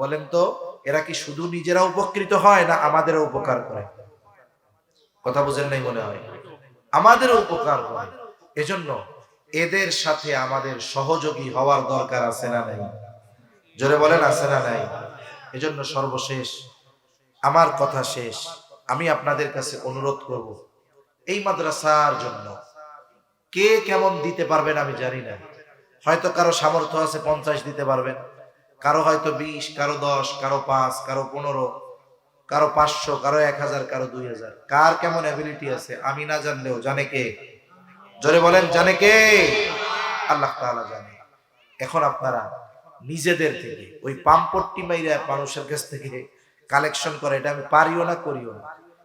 Speaker 1: বলেন তো এরা কি শুধু নিজেরা উপকৃত হয় না আমাদেরও উপকার করে? কথা বুঝেন নাই মনে হয়? আমাদেরও উপকার করে। এজন্য এদের সাথে আমাদের সহযোগী হওয়ার দরকার আছে না নাই? জোরে বলেন, আছে না নাই? এজন্য সর্বশেষ আমার কথা শেষ, আমি আপনাদের কাছে অনুরোধ করব, এই মাদ্রাসার জন্য কে কেমন দিতে পারবেন আমি জানি না। হয়তো কারো সামর্থ্য আছে 50 দিতে পারবেন, কারো হয়তো 20, কারো 10, কারো 5, কারো 15, কারো 500, কারো 1000, কারো 2000। কার কেমন অ্যাবিলিটি আছে আমি না জানলেও জানে কে? জোরে বলেন, জানে কে? আল্লাহ তাআলা জানে। এখন আপনারা নিজেদের থেকে ওই পাম্পট্টি মাইরা মানুষের কাছ থেকে কালেকশন করে, এটা আমি পারিও না, করিও না।